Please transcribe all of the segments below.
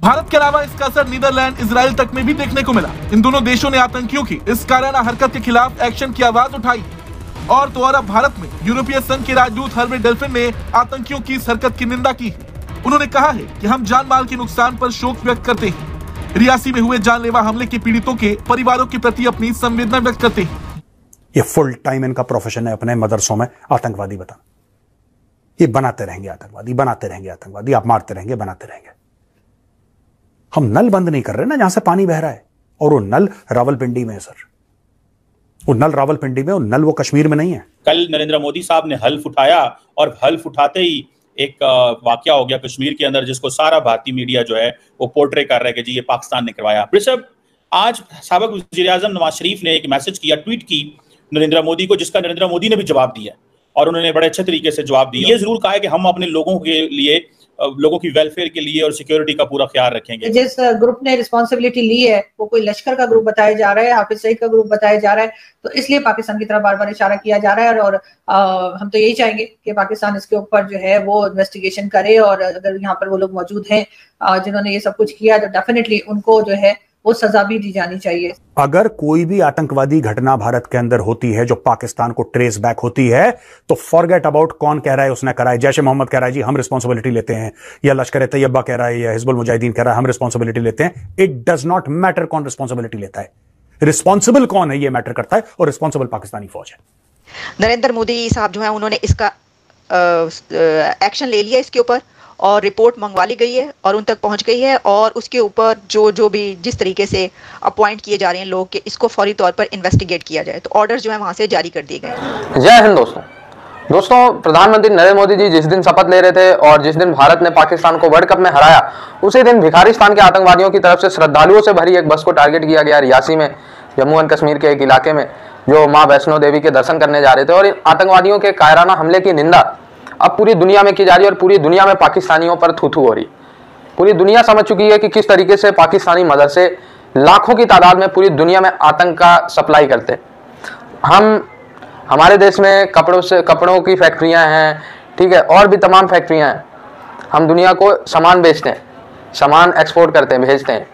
भारत के अलावा इसका असर नीदरलैंड, इजराइल तक में भी देखने को मिला। इन दोनों देशों ने आतंकियों की इस कायराना हरकत के खिलाफ एक्शन की आवाज उठाई। और तो और अब भारत में यूरोपीय संघ के राजदूत हर्बर्ट डेल्फिन ने आतंकियों की इस हरकत की निंदा की है। उन्होंने कहा है कि हम जान माल के नुकसान पर शोक व्यक्त करते हैं। रियासी में हुए जानलेवा हमले के पीड़ितों के परिवारों के प्रति अपनी संवेदना व्यक्त करते हैं। ये फुल टाइम इनका प्रोफेशन है अपने मदरसों में आतंकवादी बताना। ये बनाते रहेंगे आतंकवादी, बनाते रहेंगे आतंकवादी, आप मारते रहेंगे, बनाते रहेंगे। हम नल बंद नहीं कर रहे ना जहां से पानी बह रहा है, और वो नल रावलपिंडी में है सर। वो नल रावलपिंडी में, वो नल वो कश्मीर में नहीं है। कल नरेंद्र मोदी साहब ने हल्फ उठाया और हल्फ उठाते ही एक वाकया हो गया कश्मीर के अंदर, जिसको सारा भारतीय मीडिया जो है वो पोर्ट्रे कर रहा है कि जी ये पाकिस्तान ने करवाया। ऋषभ, आज साबिक वज़ीर-ए-आज़म नवाज शरीफ ने एक मैसेज किया, ट्वीट की नरेंद्र मोदी को, जिसका नरेंद्र मोदी ने भी जवाब दिया और उन्होंने बड़े अच्छे तरीके से जवाब दिया। ये जरूर कहा है कि हम अपने लोगों के लिए, लोगों की वेलफेयर के लिए और सिक्योरिटी का पूरा ख्याल रखेंगे। जिस ग्रुप ने रिस्पॉन्सिबिलिटी ली है वो कोई लश्कर का ग्रुप बताया जा रहा है, हाफिज सईद का ग्रुप बताया जा रहा है, तो इसलिए पाकिस्तान की तरफ बार बार इशारा किया जा रहा है। और हम तो यही चाहेंगे कि पाकिस्तान इसके ऊपर जो है वो इन्वेस्टिगेशन करे, और अगर यहाँ पर वो लोग मौजूद हैं जिन्होंने ये सब कुछ किया, तो डेफिनेटली उनको जो है वो सजा भी दी जानी चाहिए। अगर कोई भी आतंकवादी घटना भारत के अंदर होती है जो पाकिस्तान को ट्रेस बैक होती है, तो फॉरगेट अबाउट कौन कह रहा है उसने करा है। जैश ए मोहम्मद कह रहा है जी हम रिस्पॉन्सिबिलिटी लेते हैं, या लश्कर तैयबा कह रहा है, या हिजबुल मुजाहिदीन कह रहा है हम रिस्पॉन्सिबिलिटी लेते हैं। इट डज नॉट मैटर कौन रिस्पॉन्सिबिलिटी लेता है, रिस्पॉन्सिबल कौन है ये मैटर करता है, और रिस्पॉन्सिबल पाकिस्तानी फौज है। नरेंद्र मोदी साहब जो है उन्होंने इसका एक्शन ले लिया इसके ऊपर, और रिपोर्ट मंगवा ली गई है और उन तक पहुंच गई है, और उसके ऊपर जो भी जिस तरीके से अपॉइंट किए जा रहे हैं लोग, कि इसको फौरी तौर पर इन्वेस्टिगेट किया जाए, तो ऑर्डर्स जो है वहां से जारी कर दिए गए। जय हिंद दोस्तों, प्रधानमंत्री नरेंद्र मोदी जी जिस दिन शपथ ले रहे थे और जिस दिन भारत ने पाकिस्तान को वर्ल्ड कप में हराया, उसी दिन भिखारिस्तान के आतंकवादियों की तरफ से श्रद्धालुओं से भरी एक बस को टारगेट किया गया रियासी में, जम्मू एंड कश्मीर के एक इलाके में, जो माँ वैष्णो देवी के दर्शन करने जा रहे थे। और इन आतंकवादियों के कायराना हमले की निंदा अब पूरी दुनिया में की जा रही है, और पूरी दुनिया में पाकिस्तानियों पर थू थू हो रही। पूरी दुनिया समझ चुकी है कि किस तरीके से पाकिस्तानी मदरसे लाखों की तादाद में पूरी दुनिया में आतंक का सप्लाई करते। हमारे देश में कपड़ों की फैक्ट्रियां हैं, ठीक है, और भी तमाम फैक्ट्रियां हैं। हम दुनिया को सामान बेचते हैं, सामान एक्सपोर्ट करते हैं, भेजते हैं,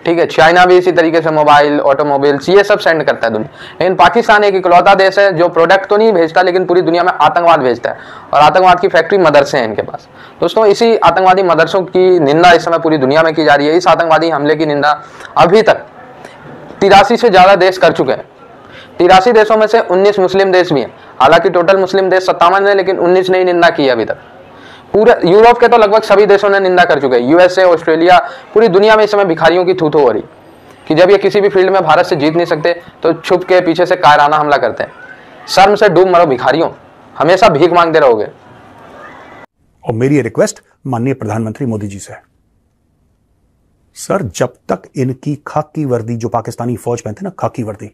ठीक है। चाइना भी इसी तरीके से मोबाइल, ऑटोमोबाइल्स, ये सब सेंड करता है दुनिया। लेकिन पाकिस्तान एक इकलौता देश है जो प्रोडक्ट तो नहीं भेजता, लेकिन पूरी दुनिया में आतंकवाद भेजता है, और आतंकवाद की फैक्ट्री मदरसे हैं इनके पास। दोस्तों, इसी आतंकवादी मदरसों की निंदा इस समय पूरी दुनिया में की जा रही है। इस आतंकवादी हमले की निंदा अभी तक 83 से ज़्यादा देश कर चुके हैं। 83 देशों में से 19 मुस्लिम देश भी हैं। हालांकि टोटल मुस्लिम देश 57 है, लेकिन 19 ने ही निंदा की अभी तक। पूरे यूरोप के तो लगभग सभी देशों ने निंदा कर चुके हैं। यूएसए, ऑस्ट्रेलिया, पूरी दुनिया में इस समय भिखारियों की थू थू हो रही कि जब ये किसी भी फील्ड में भारत से जीत नहीं सकते तो छुप के पीछे से कायराना हमला करते हैं। शर्म से डूब मरो भिखारियों, हमेशा भीख मांगते रहोगे। और मेरी रिक्वेस्ट माननीय प्रधानमंत्री मोदी जी से है, सर जब तक इनकी खाकी वर्दी, जो पाकिस्तानी फौज पहनते ना खाकी वर्दी,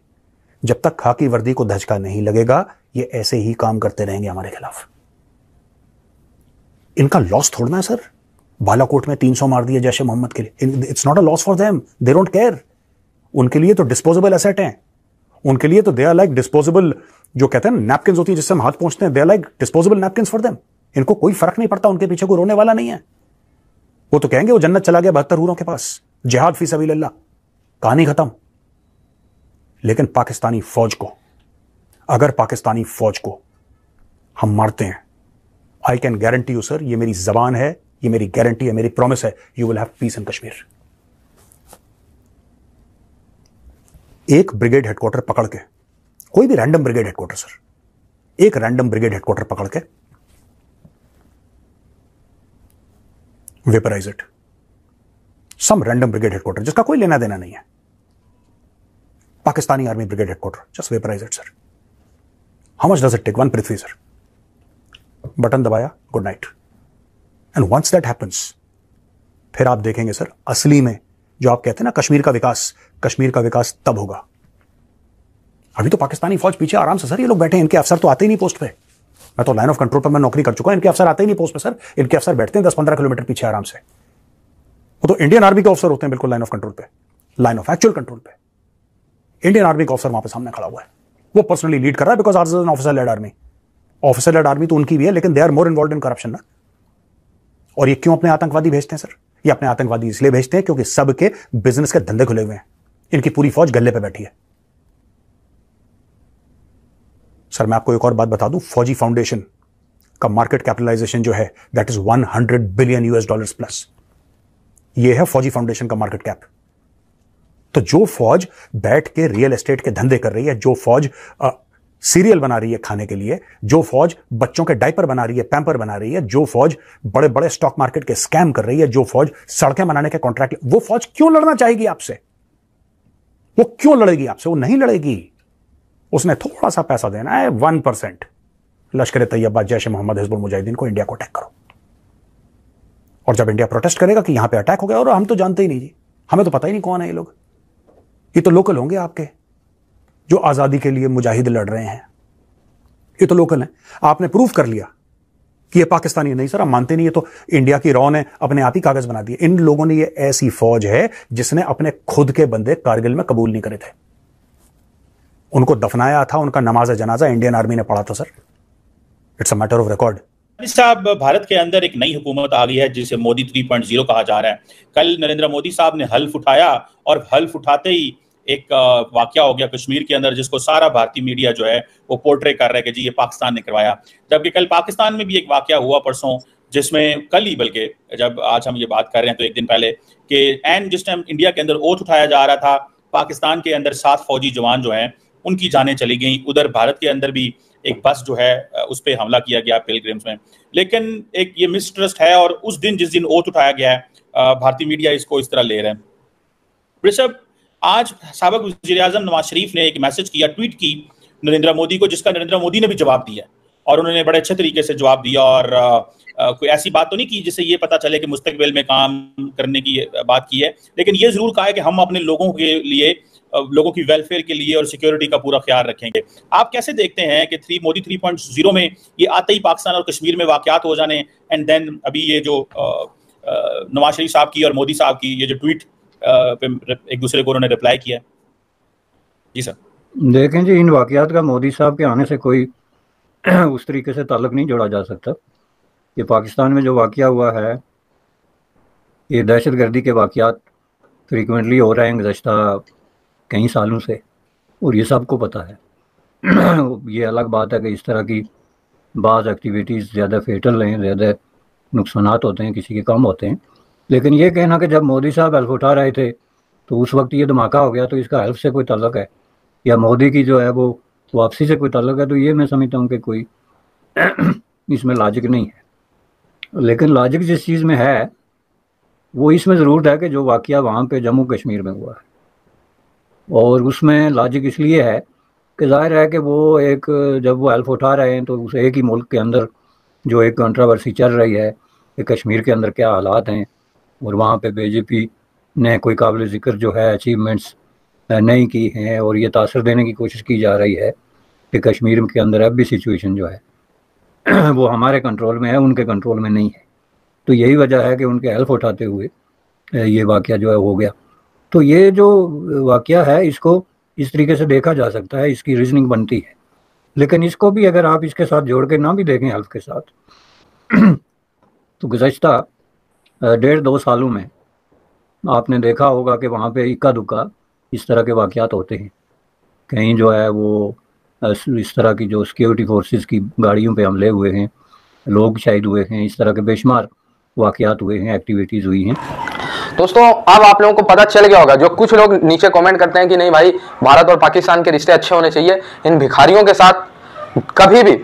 जब तक खाकी वर्दी को धचका नहीं लगेगा, ये ऐसे ही काम करते रहेंगे हमारे खिलाफ। इनका लॉस थोड़ना है सर। बालाकोट में 300 मार दिए जैश ए मोहम्मद के लिए, it's not a loss for them, they don't care. उनके लिए तो डिस्पोजेबल एसेट हैं, उनके लिए तो दे आर लाइक डिस्पोजेबल, जो कहते हैं नैपकिन होती है जिससे हम हाथ पहुंचते हैं, they are like disposable napkin for them. इनको कोई फर्क नहीं पड़ता, उनके पीछे कोई रोने वाला नहीं है। वो तो कहेंगे वो जन्नत चला गया 72 हूरों के पास, जिहाद फी सबीलिल्लाह, कहानी खत्म। लेकिन पाकिस्तानी फौज को, अगर पाकिस्तानी फौज को हम मारते हैं, I can guarantee you sir, ये मेरी जबान है, ये मेरी गारंटी है, मेरी प्रॉमिस है, you will have peace in Kashmir. एक ब्रिगेड हेडक्वार्टर पकड़ के, कोई भी रैंडम ब्रिगेड हेडक्वार्टर सर, एक रैंडम ब्रिगेड हेडक्वार्टर पकड़ के vaporise it, some random brigade headquarter जिसका कोई लेना देना नहीं है, Pakistani army brigade headquarter, just vaporise it sir. How much does it take? 1 Prithvi sir, button दबाया, good night. And once that happens, फिर आप देखेंगे सर असली में जो आप कहते हैं ना कश्मीर का विकास तब होगा। अभी तो पाकिस्तानी फौज पीछे आराम से सर ये लोग बैठे हैं, इनके अफसर तो आते ही नहीं पोस्ट पे। मैं तो लाइन ऑफ कंट्रोल पर मैं नौकरी कर चुका हूं, इनके अफसर आते ही नहीं पोस्ट पे सर। इनके अफसर बैठते हैं 10-15 किलोमीटर पीछे आराम से। वो तो इंडियन आर्मी के अफसर होते हैं बिल्कुल लाइन ऑफ कंट्रोल पे, लाइन ऑफ एक्चुअल कंट्रोल पे। इंडियन आर्मी का अफसर वहां पे सामने खड़ा हुआ है, वो पर्सनली लीड कर रहा है, because ours an officer led army. Officer led army तो उनकी भी है, लेकिन they are more involve in corruption ना। और ये क्यों अपने आतंकवादी भेजते हैं सर? ये अपने आतंकवादी इसलिए भेजते हैं क्योंकि सबके बिजनेस के धंधे खुले हुए हैं, इनकी पूरी फौज गल्ले पे बैठी है। सर मैं आपको एक और बात बता दूं, फौजी फाउंडेशन का मार्केट कैपिटलाइजेशन जो है that is 100 billion US dollars plus. ये है फौजी फाउंडेशन का मार्केट कैप। तो जो फौज बैठ के रियल एस्टेट के धंधे कर रही है, जो फौज सीरियल बना रही है खाने के लिए, जो फौज बच्चों के डायपर बना रही है, पैम्पर बना रही है, जो फौज बड़े बड़े स्टॉक मार्केट के स्कैम कर रही है, जो फौज सड़कें बनाने के कॉन्ट्रैक्ट, वो फौज क्यों लड़ना चाहेगी आपसे? वो क्यों लड़ेगी आपसे? वो नहीं लड़ेगी। उसने थोड़ा सा पैसा देना है, 1%। लश्कर तैयबा, जैश मोहम्मद, हिजबुल मुजाहिदीन को इंडिया को अटैक करो। और जब इंडिया प्रोटेस्ट करेगा कि यहां पे अटैक हो गया, और हम तो जानते ही नहीं जी, हमें तो पता ही नहीं कौन है ये लोग, ये तो लोकल होंगे आपके जो आजादी के लिए मुजाहिद लड़ रहे हैं, ये तो लोकल हैं। आपने प्रूफ कर लिया कि ये पाकिस्तानी नहीं। सर आप मानते नहीं, ये तो इंडिया की रॉ ने अपने आप ही कागज बना दिए। इन लोगों ने, ये ऐसी फौज है जिसने अपने खुद के बंदे कारगिल में कबूल नहीं करे थे, उनको दफनाया था, उनका नमाज जनाजा इंडियन आर्मी ने पढ़ा था। Sir it's a matter of record. साहब भारत के अंदर एक नई हुकूमत आ गई है जिसे मोदी 3.0 कहा जा रहा है। कल नरेंद्र मोदी साहब ने हल्फ उठाया और हल्फ उठाते ही एक वाकया हो गया कश्मीर के अंदर, जिसको सारा भारतीय मीडिया जो है वो पोर्ट्रे कर रहा है कि जी ये पाकिस्तान ने करवाया। जबकि कल पाकिस्तान में भी एक वाकया हुआ परसों, जिसमें कल ही, बल्कि जब आज हम ये बात कर रहे हैं तो एक दिन पहले, कि एंड जिस टाइम इंडिया के अंदर ओथ उठाया जा रहा था, पाकिस्तान के अंदर 7 फौजी जवान जो हैं उनकी जानें चली गई। उधर भारत के अंदर भी एक बस जो है उस पर हमला किया गया पिलग्रिम्स में। लेकिन एक ये मिसट्रस्ट है, और उस दिन जिस दिन ओथ उठाया गया है, भारतीय मीडिया इसको इस तरह ले रहे हैं। ऋषभ, आज साबिक वज़ीर-ए-आज़म नवाज शरीफ ने एक मैसेज किया, ट्वीट की नरेंद्र मोदी को, जिसका नरेंद्र मोदी ने भी जवाब दिया, और उन्होंने बड़े अच्छे तरीके से जवाब दिया। और कोई ऐसी बात तो नहीं की जिससे ये पता चले कि मुस्तकबिल में काम करने की बात की है, लेकिन ये जरूर कहा है कि हम अपने लोगों के लिए, लोगों की वेलफेयर के लिए और सिक्योरिटी का पूरा ख्याल रखेंगे। आप कैसे देखते हैं कि मोदी 3.0 में ये आते ही पाकिस्तान और कश्मीर में वाकयात हो जाने, एंड देन अभी ये जो नवाज शरीफ साहब की और मोदी साहब की ये जो ट्वीट पे एक दूसरे को उन्होंने रिप्लाई किया? जी सर। देखें जी, इन वाकयात का मोदी साहब के आने से कोई उस तरीके से ताल्लुक नहीं जोड़ा जा सकता। ये पाकिस्तान में जो वाकया हुआ है, ये दहशतगर्दी के वाकयात फ्रीक्वेंटली हो रहे हैं गुज़श्ता कई सालों से, और ये सबको पता है। ये अलग बात है कि इस तरह की बाज़ एक्टिविटीज़ ज़्यादा फेटल हैं, ज़्यादा नुकसानात होते हैं, किसी के कम होते हैं। लेकिन ये कहना कि जब मोदी साहब हेल्प उठा रहे थे तो उस वक्त ये धमाका हो गया, तो इसका हेल्प से कोई ताल्लुक है, या मोदी की जो है वो वापसी से कोई ताल्लुक है, तो ये मैं समझता हूँ कि कोई इसमें लॉजिक नहीं है। लेकिन लॉजिक जिस चीज़ में है वो इसमें ज़रूर है कि जो वाकया वहाँ पे जम्मू कश्मीर में हुआ है, और उसमें लॉजिक इसलिए है कि जाहिर है कि वो एक, जब वो हेल्प उठा रहे हैं तो उस एक ही मुल्क के अंदर जो एक कंट्रोवर्सी चल रही है कि कश्मीर के अंदर क्या हालात हैं, और वहाँ पे बीजेपी ने कोई काबिल ज़िक्र जो है अचीवमेंट्स नहीं की हैं, और ये तासर देने की कोशिश की जा रही है कि कश्मीर के अंदर अब भी सिचुएशन जो है वो हमारे कंट्रोल में है, उनके कंट्रोल में नहीं है। तो यही वजह है कि उनके हेल्प उठाते हुए ये वाकया जो है हो गया। तो ये जो वाकया है इसको इस तरीके से देखा जा सकता है, इसकी रीजनिंग बनती है। लेकिन इसको भी अगर आप इसके साथ जोड़ के ना भी देखें हेल्प के साथ, तो गुज़श्ता 1.5-2 सालों में आपने देखा होगा कि वहाँ पे इक्का दुक्का इस तरह के वाकयात होते हैं। कहीं जो है वो इस तरह की जो सिक्योरिटी फोर्सेस की गाड़ियों पे हमले हुए हैं, लोग शहीद हुए हैं, इस तरह के बेशुमार वाकयात हुए हैं, एक्टिविटीज़ हुई हैं। दोस्तों अब आप लोगों को पता चल गया होगा, जो कुछ लोग नीचे कमेंट करते हैं कि नहीं भाई भारत और पाकिस्तान के रिश्ते अच्छे होने चाहिए, इन भिखारियों के साथ कभी भी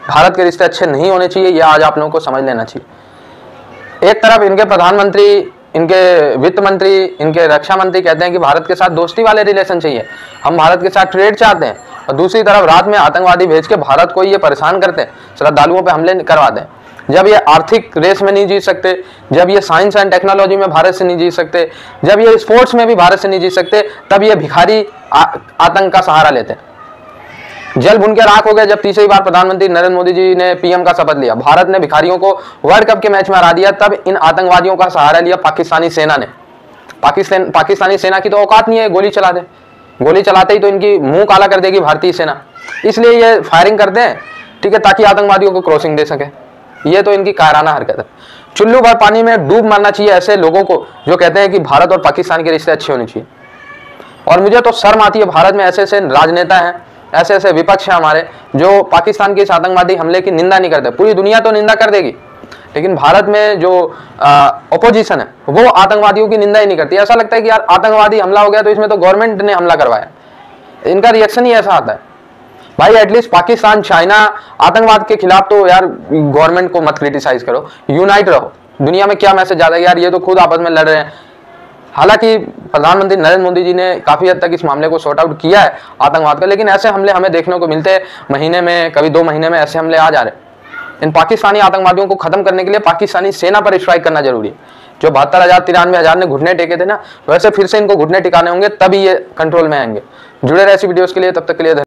भारत के रिश्ते अच्छे नहीं होने चाहिए, यह आज आप लोगों को समझ लेना चाहिए। एक तरफ इनके प्रधानमंत्री, इनके वित्त मंत्री, इनके रक्षा मंत्री कहते हैं कि भारत के साथ दोस्ती वाले रिलेशन चाहिए, हम भारत के साथ ट्रेड चाहते हैं, और दूसरी तरफ रात में आतंकवादी भेज के भारत को ये परेशान करते हैं, श्रद्धालुओं पे हमले करवा दें। जब ये आर्थिक रेस में नहीं जीत सकते, जब ये साइंस एंड टेक्नोलॉजी में भारत से नहीं जीत सकते, जब ये स्पोर्ट्स में भी भारत से नहीं जीत सकते, तब ये भिखारी आतंक का सहारा लेते हैं। जल भुन के राख हो गए जब तीसरी बार प्रधानमंत्री नरेंद्र मोदी जी ने पीएम का शपथ लिया, भारत ने भिखारियों को वर्ल्ड कप के मैच में हरा दिया, तब इन आतंकवादियों का सहारा लिया पाकिस्तानी सेना ने। पाकिस्तानी सेना की तो औकात नहीं है, गोली चला दे, गोली चलाते ही तो इनकी मुंह काला कर देगी भारतीय सेना, इसलिए ये फायरिंग करते हैं, ठीक है, ताकि आतंकवादियों को क्रॉसिंग दे सके। ये तो इनकी कायराना हरकत है। चुल्लू भर पानी में डूब मरना चाहिए ऐसे लोगों को जो कहते हैं कि भारत और पाकिस्तान के रिश्ते अच्छे होने चाहिए। और मुझे तो शर्म आती है, भारत में ऐसे ऐसे राजनेता हैं, ऐसे ऐसे विपक्ष हैं हमारे जो पाकिस्तान के इस आतंकवादी हमले की निंदा नहीं करते। पूरी दुनिया तो निंदा कर देगी, लेकिन भारत में जो अपोजिशन है वो आतंकवादियों की निंदा ही नहीं करती। ऐसा लगता है कि यार आतंकवादी हमला हो गया तो इसमें तो गवर्नमेंट ने हमला करवाया, इनका रिएक्शन ही ऐसा आता है। भाई एटलीस्ट पाकिस्तान, चाइना आतंकवाद के खिलाफ तो यार गवर्नमेंट को मत क्रिटिसाइज करो, यूनाइट रहो। दुनिया में क्या मैसेज जाता है यार, ये तो खुद आपस में लड़ रहे हैं। हालांकि प्रधानमंत्री नरेंद्र मोदी जी ने काफी हद तक इस मामले को सॉर्ट आउट किया है आतंकवाद का, लेकिन ऐसे हमले हमें देखने को मिलते हैं महीने में, कभी 2 महीने में ऐसे हमले आ जा रहे हैं। इन पाकिस्तानी आतंकवादियों को खत्म करने के लिए पाकिस्तानी सेना पर स्ट्राइक करना जरूरी है। जो 72,000 93,000 ने घुटने टेके थे ना, वैसे फिर से इनको घुटने टिकाने होंगे, तभी ये कंट्रोल में आएंगे। जुड़े रहे ऐसी वीडियोस के लिए, तब तक के लिए